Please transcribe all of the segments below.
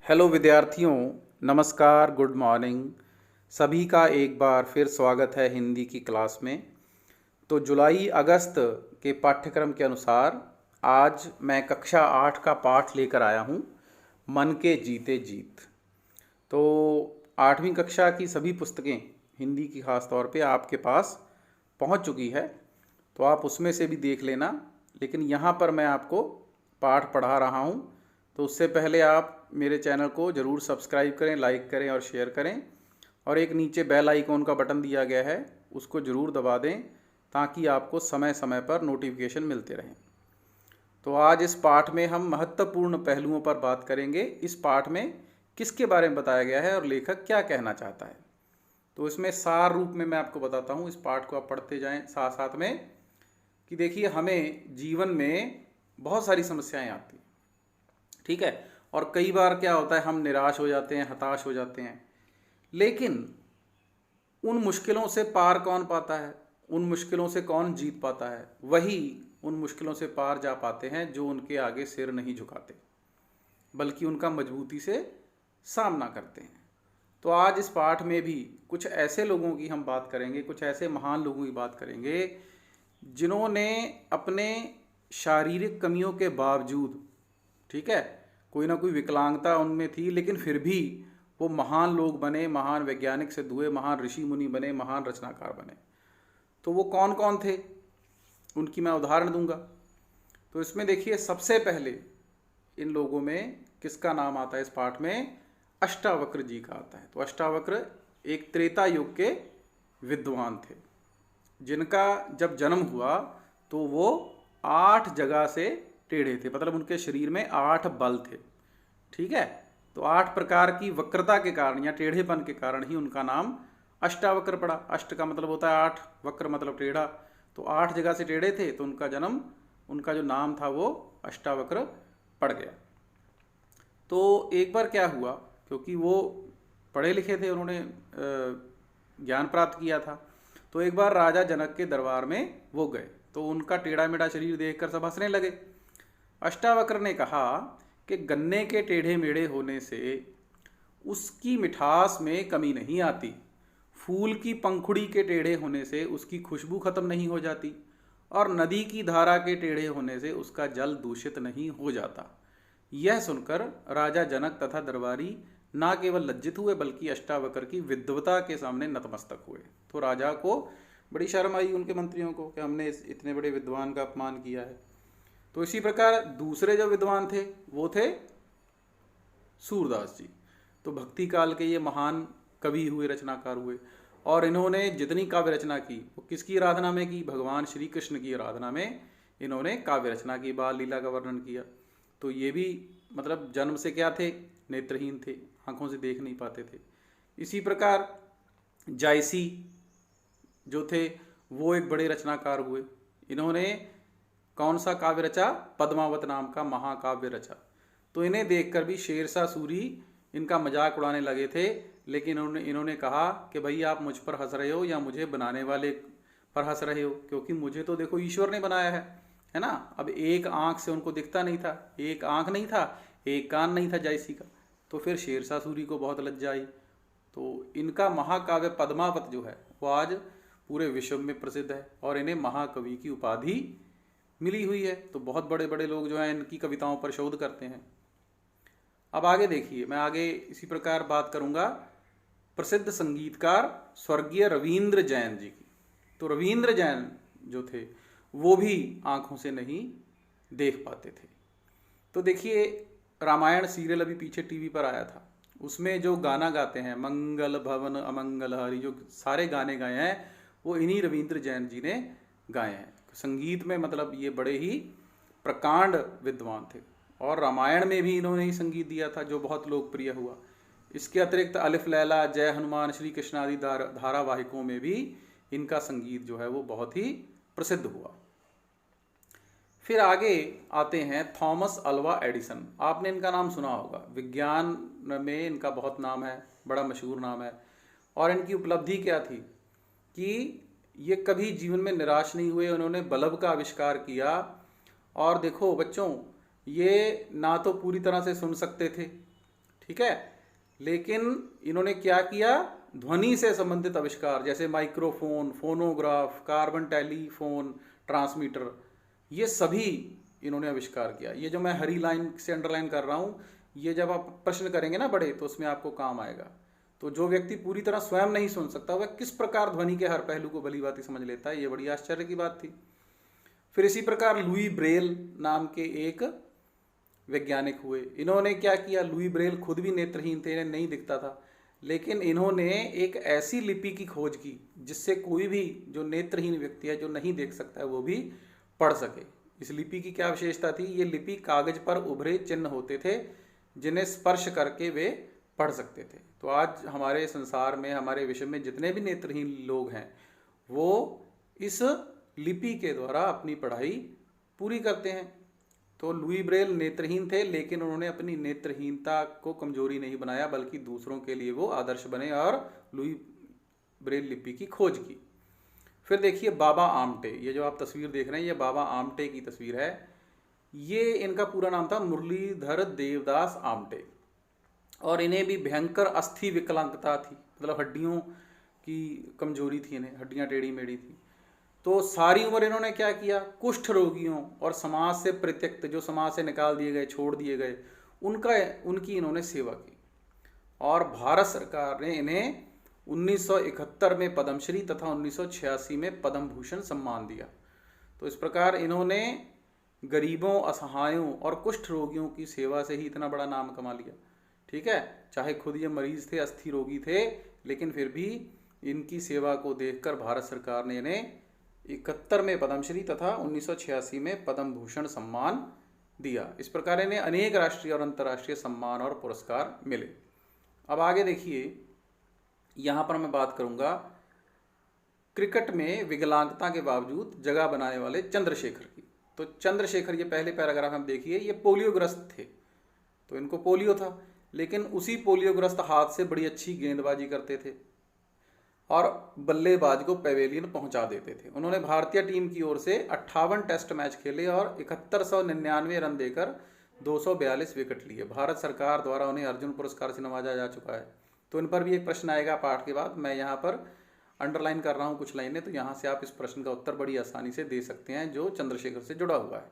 Hello विद्यार्थियों, नमस्कार, good morning. सभी का एक बार फिर स्वागत है हिंदी की क्लास में। तो जुलाई अगस्त के पाठ्यक्रम के अनुसार आज मैं कक्षा 8 का पाठ लेकर आया हूँ, मन के जीते जीत। तो 8वीं कक्षा की सभी पुस्तकें हिंदी की खास तौर पे आपके पास पहुँच चुकी है, तो आप उसमें से भी देख लेना। लेकिन यहाँ पर मैं आपको पाठ पढ़ा रहा हूँ, तो उससे पहले आप मेरे चैनल को ज़रूर सब्सक्राइब करें, लाइक करें और शेयर करें। और एक नीचे बेल आइकॉन का बटन दिया गया है, उसको ज़रूर दबा दें ताकि आपको समय समय पर नोटिफिकेशन मिलते रहें। तो आज इस पाठ में हम महत्वपूर्ण पहलुओं पर बात करेंगे। इस पाठ में किसके बारे में बताया गया है और लेखक क्या कहना चाहता है। तो इसमें सार रूप में मैं आपको बताता हूँ, इस पाठ को आप पढ़ते जाएं साथ साथ में। कि देखिए, हमें जीवन में बहुत सारी समस्याएं आती हैं, ठीक है। और कई बार क्या होता है, हम निराश हो जाते हैं, हताश हो जाते हैं। लेकिन उन मुश्किलों से पार कौन पाता है, उन मुश्किलों से कौन जीत पाता है? वही उन मुश्किलों से पार जा पाते हैं जो उनके आगे सिर नहीं झुकाते, बल्कि उनका मजबूती से सामना करते हैं। तो आज इस पाठ में भी कुछ ऐसे लोगों की हम बात करेंगे, कुछ ऐसे महान लोगों की बात करेंगे जिन्होंने अपने शारीरिक कमियों के बावजूद, ठीक है, कोई ना कोई विकलांगता उनमें थी, लेकिन फिर भी वो महान लोग बने, महान वैज्ञानिक सिद्ध हुए, महान ऋषि मुनि बने, महान रचनाकार बने। तो वो कौन कौन थे, उनकी मैं उदाहरण दूंगा। तो इसमें देखिए, सबसे पहले इन लोगों में किसका नाम आता है इस पाठ में? अष्टावक्र जी का आता है। तो अष्टावक्र एक त्रेता युग के विद्वान थे, जिनका जब जन्म हुआ तो वो 8 जगह से टेढ़े थे, मतलब उनके शरीर में 8 बल थे, ठीक है। तो 8 प्रकार की वक्रता के कारण या टेढ़ेपन के कारण ही उनका नाम अष्टावक्र पड़ा। अष्ट का मतलब होता है 8, वक्र मतलब टेढ़ा। तो 8 जगह से टेढ़े थे, तो उनका जो नाम था वो अष्टावक्र पड़ गया। तो एक बार क्या हुआ, क्योंकि वो पढ़े लिखे थे, उन्होंने ज्ञान प्राप्त किया था। तो एक बार राजा जनक के दरबार में वो गए, तो उनका टेढ़ा मेढ़ा शरीर देखकर सब हंसने लगे। अष्टावक्र ने कहा कि गन्ने के टेढ़े मेढ़े होने से उसकी मिठास में कमी नहीं आती, फूल की पंखुड़ी के टेढ़े होने से उसकी खुशबू खत्म नहीं हो जाती, और नदी की धारा के टेढ़े होने से उसका जल दूषित नहीं हो जाता। यह सुनकर राजा जनक तथा दरबारी ना केवल लज्जित हुए, बल्कि अष्टावक्र की विद्वता के सामने नतमस्तक हुए। तो राजा को बड़ी शर्म आई, उनके मंत्रियों को, कि हमने इतने बड़े विद्वान का अपमान किया है। तो इसी प्रकार दूसरे जो विद्वान थे वो थे सूरदास जी। तो भक्ति काल के ये महान कवि हुए, रचनाकार हुए, और इन्होंने जितनी काव्य रचना की वो किसकी आराधना में की? भगवान श्री कृष्ण की आराधना में इन्होंने काव्य रचना की, बाल लीला का वर्णन किया। तो ये भी मतलब जन्म से क्या थे? नेत्रहीन थे, आंखों से देख नहीं पाते थे। इसी प्रकार जायसी जो थे वो एक बड़े रचनाकार हुए। इन्होंने कौन सा काव्य रचा? पद्मावत नाम का महाकाव्य रचा। तो इन्हें देखकर भी शेरशाह सूरी इनका मजाक उड़ाने लगे थे, लेकिन इन्होंने कहा कि भाई, आप मुझ पर हंस रहे हो या मुझे बनाने वाले पर हंस रहे हो? क्योंकि मुझे तो देखो ईश्वर ने बनाया है ना। अब एक आंख से उनको दिखता नहीं था, एक आंख नहीं था, एक कान नहीं था जायसी का। तो फिर शेरशाह सूरी को बहुत लज्जा आई। तो इनका महाकाव्य पद्मावत जो है वो आज पूरे विश्व में प्रसिद्ध है, और इन्हें महाकवि की उपाधि मिली हुई है। तो बहुत बड़े बड़े लोग जो हैं इनकी कविताओं पर शोध करते हैं। अब आगे देखिए, मैं आगे इसी प्रकार बात करूंगा प्रसिद्ध संगीतकार स्वर्गीय रविंद्र जैन जी की। तो रविंद्र जैन जो थे वो भी आंखों से नहीं देख पाते थे। तो देखिए, रामायण सीरियल अभी पीछे टीवी पर आया था, उसमें जो गाना गाते हैं, मंगल भवन अमंगल हरि, जो सारे गाने गाए हैं वो इन्हीं रविंद्र जैन जी ने गाए हैं। संगीत में मतलब ये बड़े ही प्रकांड विद्वान थे, और रामायण में भी इन्होंने ही संगीत दिया था जो बहुत लोकप्रिय हुआ। इसके अतिरिक्त अलिफ लैला, जय हनुमान, श्री कृष्ण आदि धारावाहिकों में भी इनका संगीत जो है वो बहुत ही प्रसिद्ध हुआ। फिर आगे आते हैं थॉमस अल्वा एडिसन। आपने इनका नाम सुना होगा, विज्ञान में इनका बहुत नाम है, बड़ा मशहूर नाम है। और इनकी उपलब्धि क्या थी कि ये कभी जीवन में निराश नहीं हुए, उन्होंने बल्ब का आविष्कार किया। और देखो बच्चों, ये ना तो पूरी तरह से सुन सकते थे, ठीक है। लेकिन इन्होंने क्या किया, ध्वनि से संबंधित आविष्कार जैसे microphone, phonograph, carbon telephone transmitter, ये सभी इन्होंने आविष्कार किया। ये जो मैं हरी लाइन से अंडरलाइन कर रहा हूँ, ये जब आप प्रश्न करेंगे ना बड़े, तो उसमें आपको काम आएगा। तो जो व्यक्ति पूरी तरह स्वयं नहीं सुन सकता, वह किस प्रकार ध्वनि के हर पहलू को भली भांति समझ लेता है, ये बड़ी आश्चर्य की बात थी। फिर इसी प्रकार लुई ब्रेल नाम के एक वैज्ञानिक हुए। इन्होंने क्या किया, लुई ब्रेल खुद भी नेत्रहीन थे, इन्हें नहीं दिखता था, लेकिन इन्होंने एक ऐसी लिपि की खोज की जिससे कोई भी जो नेत्रहीन व्यक्ति है, जो नहीं देख सकता है, वो भी पढ़ सके। इस लिपि की क्या विशेषता थी, ये लिपि कागज पर उभरे चिन्ह होते थे जिन्हें स्पर्श करके वे पढ़ सकते थे। तो आज हमारे संसार में, हमारे विश्व में जितने भी नेत्रहीन लोग हैं, वो इस लिपि के द्वारा अपनी पढ़ाई पूरी करते हैं। तो लुई ब्रेल नेत्रहीन थे, लेकिन उन्होंने अपनी नेत्रहीनता को कमजोरी नहीं बनाया, बल्कि दूसरों के लिए वो आदर्श बने और लुई ब्रेल लिपि की खोज की। फिर देखिए बाबा आमटे, ये जो आप तस्वीर देख रहे हैं, ये बाबा आमटे की तस्वीर है। ये इनका पूरा नाम था मुरलीधर देवदास आमटे, और इन्हें भी भयंकर अस्थि विकलांगता थी, मतलब हड्डियों की कमजोरी थी, इन्हें हड्डियां टेढ़ी मेढ़ी थी। तो सारी उम्र इन्होंने क्या किया, कुष्ठ रोगियों और समाज से परित्यक्त, जो समाज से निकाल दिए गए, छोड़ दिए गए, उनकी इन्होंने सेवा की। और भारत सरकार ने इन्हें 1971 में पद्मश्री तथा 1986 में पद्म भूषण सम्मान दिया। तो इस प्रकार इन्होंने गरीबों, असहायों और कुष्ठ रोगियों की सेवा से ही इतना बड़ा नाम कमा लिया। ठीक है, चाहे खुद ये मरीज थे, अस्थि रोगी थे, लेकिन फिर भी इनकी सेवा को देखकर भारत सरकार ने इन्हें 71 में पद्मश्री तथा 1986 में पद्म भूषण सम्मान दिया। इस प्रकार इन्हें अनेक राष्ट्रीय और अंतर्राष्ट्रीय सम्मान और पुरस्कार मिले। अब आगे देखिए, यहाँ पर मैं बात करूँगा क्रिकेट में विकलांगता के बावजूद जगह बनाने वाले चंद्रशेखर की। तो चंद्रशेखर, ये पहले पैराग्राफ में देखिए, ये पोलियोग्रस्त थे, तो इनको पोलियो था, लेकिन उसी पोलियोग्रस्त हाथ से बड़ी अच्छी गेंदबाजी करते थे और बल्लेबाज को पवेलियन पहुंचा देते थे। उन्होंने भारतीय टीम की ओर से 58 टेस्ट मैच खेले और 7199 रन देकर 242 विकेट लिए। भारत सरकार द्वारा उन्हें अर्जुन पुरस्कार से नवाजा जा चुका है। तो इन पर भी एक प्रश्न आएगा पाठ के बाद, मैं यहाँ पर अंडरलाइन कर रहा हूँ कुछ लाइनें, तो यहाँ से आप इस प्रश्न का उत्तर बड़ी आसानी से दे सकते हैं जो चंद्रशेखर से जुड़ा हुआ है।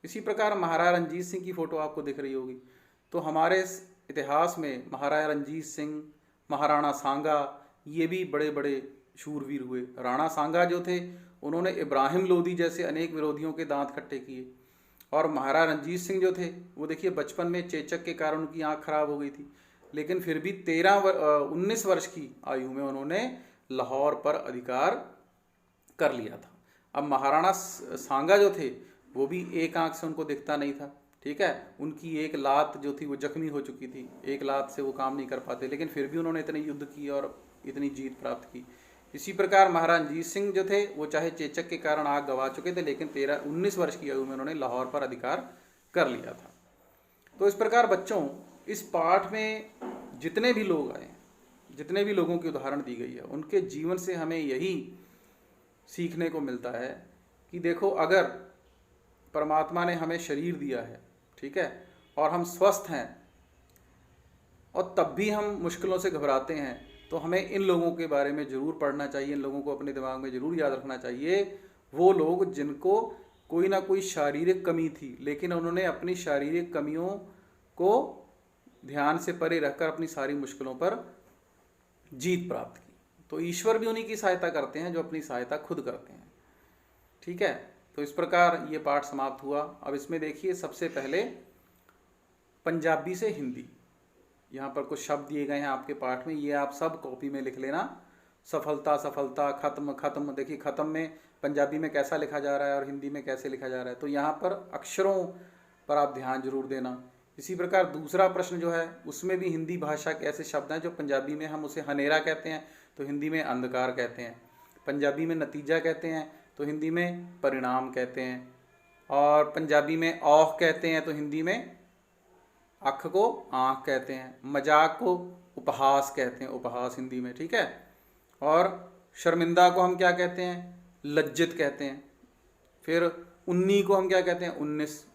इसी प्रकार महाराजा रणजीत सिंह की फोटो आपको दिख रही होगी। तो हमारे इतिहास में महाराजा रणजीत सिंह, महाराणा सांगा, ये भी बड़े बड़े शूरवीर हुए। राणा सांगा जो थे, उन्होंने इब्राहिम लोदी जैसे अनेक विरोधियों के दांत खट्टे किए। और महाराजा रणजीत सिंह जो थे, वो देखिए बचपन में चेचक के कारण उनकी आंख खराब हो गई थी, लेकिन फिर भी 19 वर्ष की आयु में उन्होंने लाहौर पर अधिकार कर लिया था। अब महाराणा सांगा जो थे, वो भी एक आंख से उनको दिखता नहीं था। ठीक है, उनकी एक लात जो थी वो जख्मी हो चुकी थी, एक लात से वो काम नहीं कर पाते, लेकिन फिर भी उन्होंने इतने युद्ध की और इतनी जीत प्राप्त की। इसी प्रकार महाराजा रणजीत सिंह जो थे, वो चाहे चेचक के कारण आग गंवा चुके थे, लेकिन 19 वर्ष की आयु में उन्होंने लाहौर पर अधिकार कर लिया था। तो इस प्रकार बच्चों, इस पाठ में जितने भी लोग आए, जितने भी लोगों की उदाहरण दी गई है, उनके जीवन से हमें यही सीखने को मिलता है कि देखो, अगर परमात्मा ने हमें शरीर दिया है, ठीक है, और हम स्वस्थ हैं, और तब भी हम मुश्किलों से घबराते हैं, तो हमें इन लोगों के बारे में ज़रूर पढ़ना चाहिए, इन लोगों को अपने दिमाग में ज़रूर याद रखना चाहिए। वो लोग जिनको कोई ना कोई शारीरिक कमी थी, लेकिन उन्होंने अपनी शारीरिक कमियों को ध्यान से परे रखकर अपनी सारी मुश्किलों पर जीत प्राप्त की। तो ईश्वर भी उन्हीं की सहायता करते हैं जो अपनी सहायता खुद करते हैं। ठीक है, तो इस प्रकार ये पाठ समाप्त हुआ। अब इसमें देखिए, सबसे पहले पंजाबी से हिंदी, यहाँ पर कुछ शब्द दिए गए हैं आपके पाठ में, ये आप सब कॉपी में लिख लेना। सफलता, सफलता, खत्म, खत्म। देखिए खत्म में पंजाबी में कैसा लिखा जा रहा है और हिंदी में कैसे लिखा जा रहा है, तो यहाँ पर अक्षरों पर आप ध्यान जरूर देना। इसी प्रकार दूसरा प्रश्न जो है, उसमें भी हिंदी भाषा के ऐसे शब्द हैं जो पंजाबी में हम उसे हनेरा कहते हैं, तो हिंदी में अंधकार कहते हैं। पंजाबी में नतीजा कहते हैं, तो हिंदी में परिणाम कहते हैं। और पंजाबी में औख कहते हैं, तो हिंदी में अख को आँख कहते हैं। मजाक को उपहास कहते हैं, उपहास हिंदी में। ठीक है, और शर्मिंदा को हम क्या कहते हैं, लज्जित कहते हैं। फिर उन्नी को हम क्या कहते हैं, 19,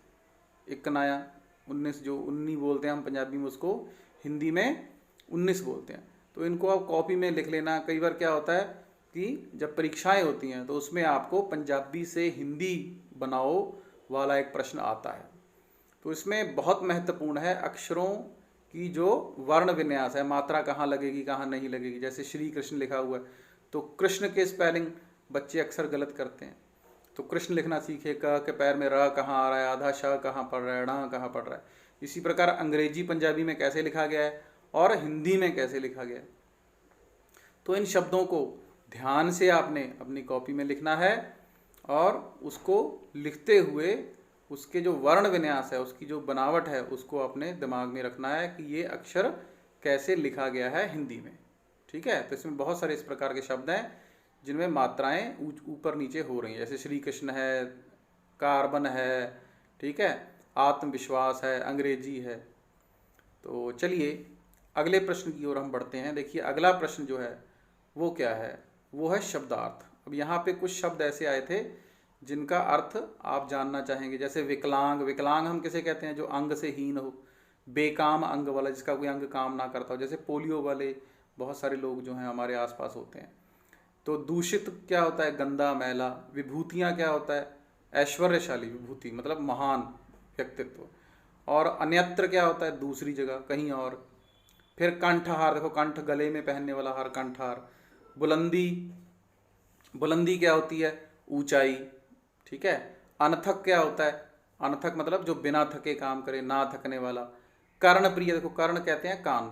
इकनाया, 19 जो उन्नी बोलते हैं हम पंजाबी में, उसको हिंदी में 19 बोलते हैं। तो इनको आप कॉपी में लिख लेना। कई बार क्या होता है कि जब परीक्षाएं होती हैं तो उसमें आपको पंजाबी से हिंदी बनाओ वाला एक प्रश्न आता है। तो इसमें बहुत महत्वपूर्ण है अक्षरों की जो वर्ण विन्यास है, मात्रा कहाँ लगेगी कहाँ नहीं लगेगी। जैसे श्री कृष्ण लिखा हुआ है तो कृष्ण के स्पेलिंग बच्चे अक्सर गलत करते हैं। तो कृष्ण लिखना सीखे, क के पैर में र कहाँ आ रहा है, आधा श कहाँ पढ़ रहा है, ण कहाँ पढ़ रहा है। इसी प्रकार अंग्रेजी पंजाबी में कैसे लिखा गया है और हिंदी में कैसे लिखा गया है। तो इन शब्दों को ध्यान से आपने अपनी कॉपी में लिखना है और उसको लिखते हुए उसके जो वर्ण विन्यास है, उसकी जो बनावट है, उसको अपने दिमाग में रखना है कि ये अक्षर कैसे लिखा गया है हिंदी में। ठीक है। तो इसमें बहुत सारे इस प्रकार के शब्द हैं जिनमें मात्राएं ऊपर नीचे हो रही हैं। जैसे श्री कृष्ण है, कार्बन है, ठीक है, आत्मविश्वास है, अंग्रेजी है। तो चलिए अगले प्रश्न की ओर हम बढ़ते हैं। देखिए अगला प्रश्न जो है वो क्या है, वो है शब्दार्थ। अब यहाँ पे कुछ शब्द ऐसे आए थे जिनका अर्थ आप जानना चाहेंगे। जैसे विकलांग, विकलांग हम किसे कहते हैं? जो अंग से हीन हो। बेकाम अंग वाला, जिसका कोई अंग काम ना करता हो। जैसे पोलियो वाले बहुत सारे लोग जो हैं हमारे आसपास होते हैं। तो दूषित क्या होता है? गंदा, मैला। विभूतियाँ क्या होता है? ऐश्वर्यशाली, विभूति मतलब महान व्यक्तित्व। और अन्यत्र क्या होता है? दूसरी जगह, कहीं और। फिर कंठहार, देखो कंठ गले में पहनने वाला हार, कंठहार। बुलंदी, बुलंदी क्या होती है? ऊंचाई, ठीक है। अनथक क्या होता है? अनथक मतलब जो बिना थके काम करे, ना थकने वाला। कर्णप्रिय, देखो कर्ण कहते हैं कान,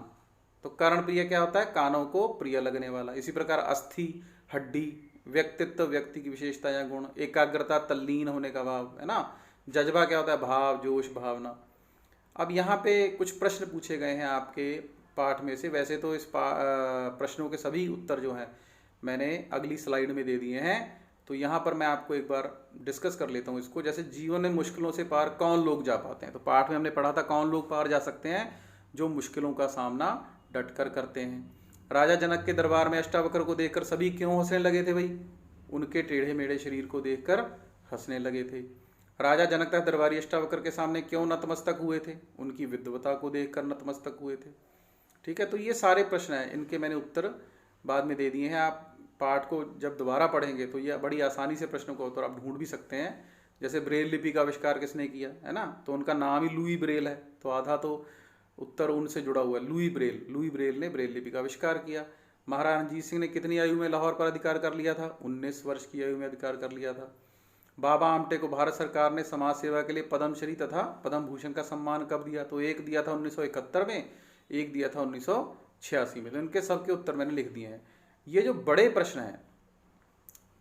तो कर्णप्रिय क्या होता है? कानों को प्रिय लगने वाला। इसी प्रकार अस्थि, हड्डी। व्यक्तित्व, व्यक्ति की विशेषता या गुण। एकाग्रता, तल्लीन होने का भाव, है ना। जज्बा क्या होता है? भाव, जोश, भावना। अब यहाँ पे कुछ प्रश्न पूछे गए हैं आपके पाठ में से। वैसे तो इस प्रश्नों के सभी उत्तर जो हैं मैंने अगली स्लाइड में दे दिए हैं। तो यहाँ पर मैं आपको एक बार डिस्कस कर लेता हूँ इसको। जैसे जीवन में मुश्किलों से पार कौन लोग जा पाते हैं? तो पाठ में हमने पढ़ा था कौन लोग पार जा सकते हैं? जो मुश्किलों का सामना डटकर करते हैं। राजा जनक के दरबार में अष्टावक्र को देखकर सभी क्यों हंसने लगे थे भाई? उनके टेढ़े मेढ़े शरीर को देखकर हंसने लगे थे। राजा जनक तथा दरबारी अष्टावक्र के सामने क्यों नतमस्तक हुए थे? उनकी विद्वता को देखकर नतमस्तक हुए थे। ठीक है। तो ये सारे प्रश्न हैं, इनके मैंने उत्तर बाद में दे दिए हैं। आप पाठ को जब दोबारा पढ़ेंगे तो ये बड़ी आसानी से प्रश्नों का उत्तर आप ढूंढ भी सकते हैं। जैसे ब्रेल लिपि का आविष्कार किसने किया, है ना? तो उनका नाम ही लुई ब्रेल है, तो आधा तो उत्तर उनसे जुड़ा हुआ है। लुई ब्रेल, लुई ब्रेल ने ब्रेल लिपि का आविष्कार किया। महाराजा रणजीत सिंह ने कितनी आयु में लाहौर पर अधिकार कर लिया था? 19 वर्ष की आयु में अधिकार कर लिया था। बाबा आमटे को भारत सरकार ने समाज सेवा के लिए पद्मश्री तथा पद्म भूषण का सम्मान कब दिया? तो एक दिया था 1971 में, एक दिया था 1986 में। तो इनके सबके उत्तर मैंने लिख दिए हैं। ये जो बड़े प्रश्न हैं,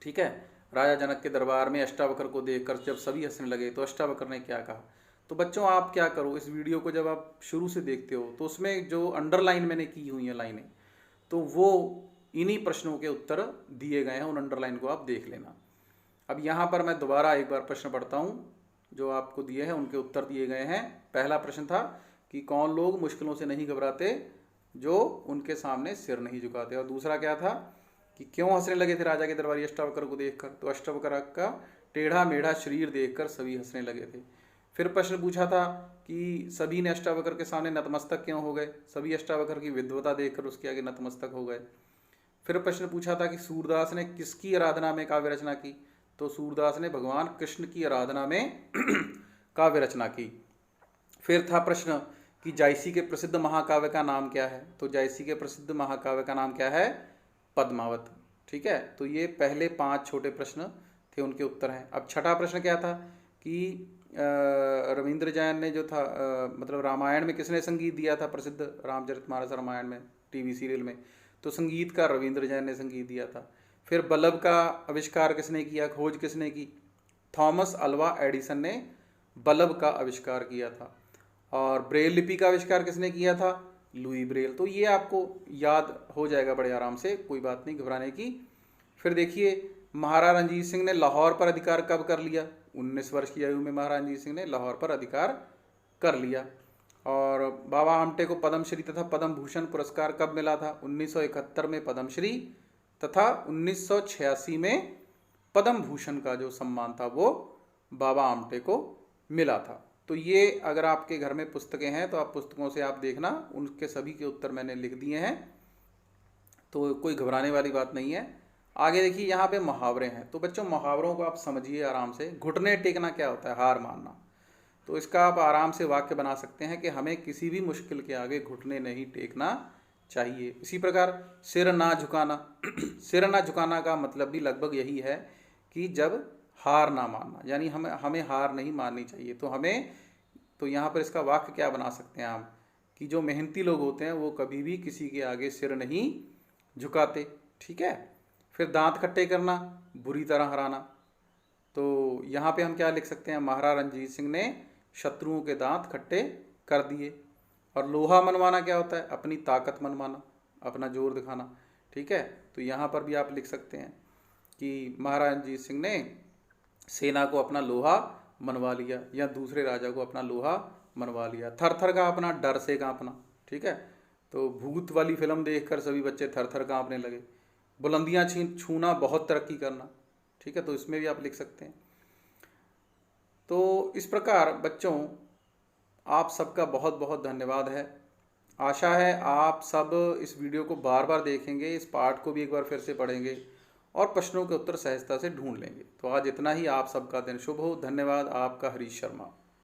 ठीक है। राजा जनक के दरबार में अष्टावक्र को देखकर जब सभी हंसने लगे तो अष्टावक्र ने क्या कहा? तो बच्चों आप क्या करो, इस वीडियो को जब आप शुरू से देखते हो तो उसमें जो अंडरलाइन मैंने की हुई है लाइनें, तो वो इन्हीं प्रश्नों के उत्तर दिए गए हैं। उन अंडरलाइन को आप देख लेना। अब यहाँ पर मैं दोबारा एक बार प्रश्न पढ़ता हूँ जो आपको दिए हैं, उनके उत्तर दिए गए हैं। पहला प्रश्न था कि कौन लोग मुश्किलों से नहीं घबराते? जो उनके सामने सिर नहीं झुकाते। और दूसरा क्या था कि क्यों हंसने लगे थे राजा के दरबारी अष्टावक्र को देखकर? तो अष्टावक्र का टेढ़ा मेढ़ा शरीर देखकर सभी हंसने लगे थे। फिर प्रश्न पूछा था कि सभी ने अष्टावक्र के सामने नतमस्तक क्यों हो गए? सभी अष्टावक्र की विद्वता देखकर उसके आगे नतमस्तक हो गए। फिर प्रश्न पूछा था कि सूरदास ने किसकी आराधना में काव्य रचना की? तो सूरदास ने भगवान कृष्ण की आराधना में काव्य रचना की। फिर था प्रश्न कि जायसी के प्रसिद्ध महाकाव्य का नाम क्या है? तो जायसी के प्रसिद्ध महाकाव्य का नाम क्या है? पद्मावत। ठीक है। तो ये पहले 5 छोटे प्रश्न थे, उनके उत्तर हैं। अब छठा प्रश्न क्या था कि रविंद्र जैन ने जो था मतलब रामायण में किसने संगीत दिया था? प्रसिद्ध रामचरितमानस रामायण में, टीवी सीरियल में। तो संगीत का रविंद्र जैन ने संगीत दिया था। फिर बल्ब का आविष्कार किसने किया? खोज किसने की? थॉमस अल्वा एडिसन ने बल्ब का आविष्कार किया था। और ब्रेल लिपि का आविष्कार किसने किया था? Louis Braille. तो ये आपको याद हो जाएगा बड़े आराम से, कोई बात नहीं घबराने की। फिर देखिए महाराजा रणजीत सिंह ने लाहौर पर अधिकार कब कर लिया? 19 वर्ष की आयु में महाराजा रणजीत सिंह ने लाहौर पर अधिकार कर लिया। और बाबा आमटे को पद्मश्री तथा पद्म भूषण पुरस्कार कब मिला था? 1971 में पद्मश्री तथा 1986 में पद्म भूषण का जो सम्मान था वो बाबा आमटे को मिला था। तो ये अगर आपके घर में पुस्तकें हैं तो आप पुस्तकों से आप देखना, उनके सभी के उत्तर मैंने लिख दिए हैं, तो कोई घबराने वाली बात नहीं है। आगे देखिए यहाँ पे मुहावरे हैं, तो बच्चों मुहावरों को आप समझिए आराम से। घुटने टेकना क्या होता है? हार मानना। तो इसका आप आराम से वाक्य बना सकते हैं कि हमें किसी भी मुश्किल के आगे घुटने नहीं टेकना चाहिए। इसी प्रकार सिर ना झुकाना सिर ना झुकाना का मतलब भी लगभग यही है कि जब हार ना मानना, यानी हमें हार नहीं माननी चाहिए। तो यहाँ पर इसका वाक्य क्या बना सकते हैं हम कि जो मेहनती लोग होते हैं वो कभी भी किसी के आगे सिर नहीं झुकाते। ठीक है। फिर दांत खट्टे करना, बुरी तरह हराना। तो यहाँ पे हम क्या लिख सकते हैं? महाराज रणजीत सिंह ने शत्रुओं के दांत खट्टे कर दिए। और लोहा मनवाना क्या होता है? अपनी ताकत मनवाना, अपना जोर दिखाना। ठीक है। तो यहाँ पर भी आप लिख सकते हैं कि महाराज रणजीत सिंह ने सेना को अपना लोहा मनवा लिया, या दूसरे राजा को अपना लोहा मनवा लिया। थर थर कांपना, डर से कांपना। ठीक है। तो भूत वाली फिल्म देखकर सभी बच्चे थर थर कांपने लगे। बुलंदियां छूना, बहुत तरक्की करना। ठीक है। तो इसमें भी आप लिख सकते हैं। तो इस प्रकार बच्चों आप सबका बहुत बहुत धन्यवाद है। आशा है आप सब इस वीडियो को बार बार देखेंगे, इस पाठ को भी एक बार फिर से पढ़ेंगे और प्रश्नों के उत्तर सहजता से ढूंढ लेंगे। तो आज इतना ही। आप सबका दिन शुभ हो। धन्यवाद। आपका हरीश शर्मा।